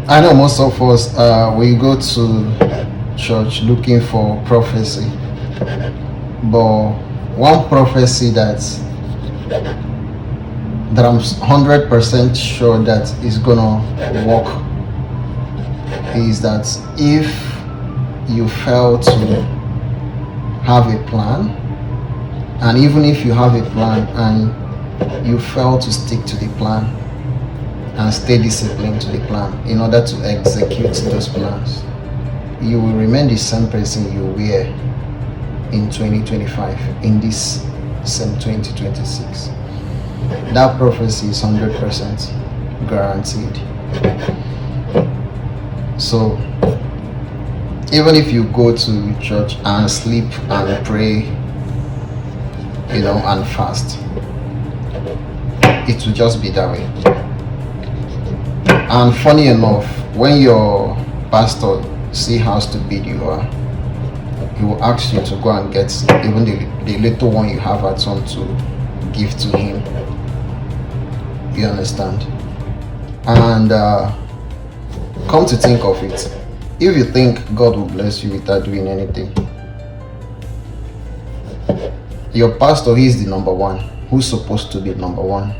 I know most of us we go to church looking for prophecy, but one prophecy that I'm 100% sure that is gonna work is that if you fail to have a plan, and even if you have a plan and you fail to stick to the plan and stay disciplined to the plan in order to execute those plans, you will remain the same person you were in 2025, in this same 2026. That prophecy is 100% guaranteed. So even if you go to church and sleep and pray, and fast, it will just be that way. And funny enough, when your pastor see how stupid you are, he will ask you to go and get even the little one you have at home to give to him. You understand? And come to think of it, if you think God will bless you without doing anything, your pastor is the number one, who's supposed to be number one,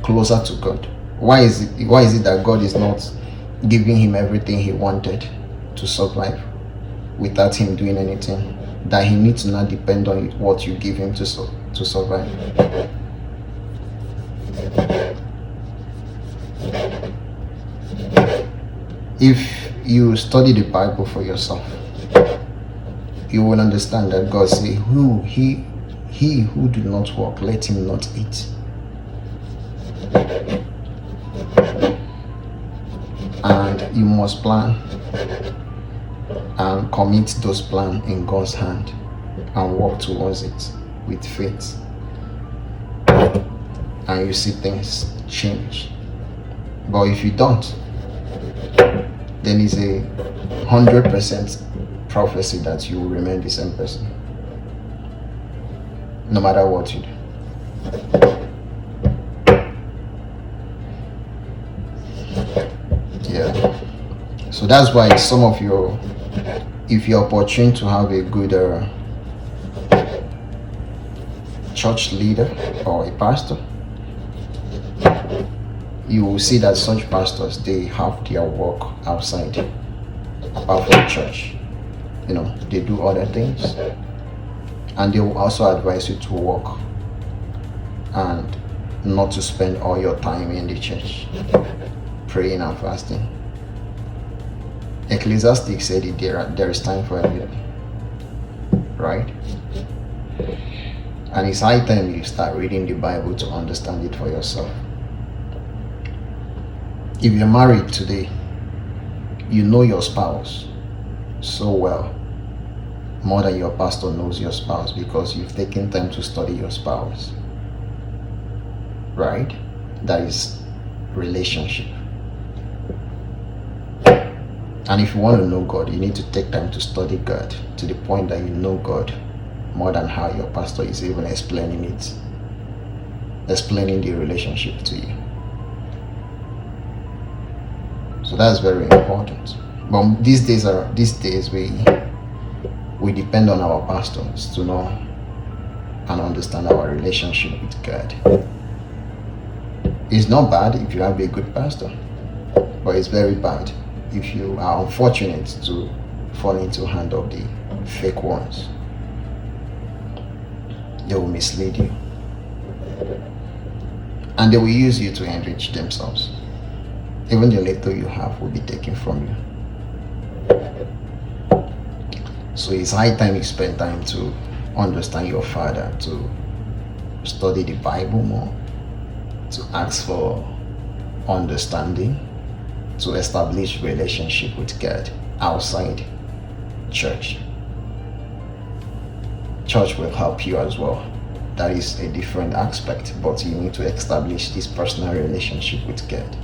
closer to God. Why is it that God is not giving him everything he wanted to survive without him doing anything? That he needs to not depend on what you give him to survive. If you study the Bible for yourself, you will understand that God says, he who do not work, let him not eat. And you must plan and commit those plans in God's hand and work towards it with faith. And you see things change. But if you don't, then it's a 100% prophecy that you will remain the same person, no matter what you do. Yeah. So that's why some of you, if you're opportune to have a good church leader or a pastor, you will see that such pastors, they have their work outside, apart from church. They do other things, and they will also advise you to work and not to spend all your time in the church praying and fasting. Ecclesiastes said there is time for everything, right? And it's high time you start reading the Bible to understand it for yourself. If you're married today, you know your spouse so well, more than your pastor knows your spouse, because you've taken time to study your spouse, right? That is relationship. And if you want to know God, you need to take time to study God to the point that you know God more than how your pastor is even explaining the relationship to you. So that's very important. But these days we depend on our pastors to know and understand our relationship with God. It's not bad if you have a good pastor, but it's very bad if you are unfortunate to fall into the hand of the fake ones. They will mislead you, and they will use you to enrich themselves. Even the little you have will be taken from you. So it's high time you spend time to understand your Father, to study the Bible more, to ask for understanding, to establish relationship with God outside church. Church will help you as well. That is a different aspect, but you need to establish this personal relationship with God.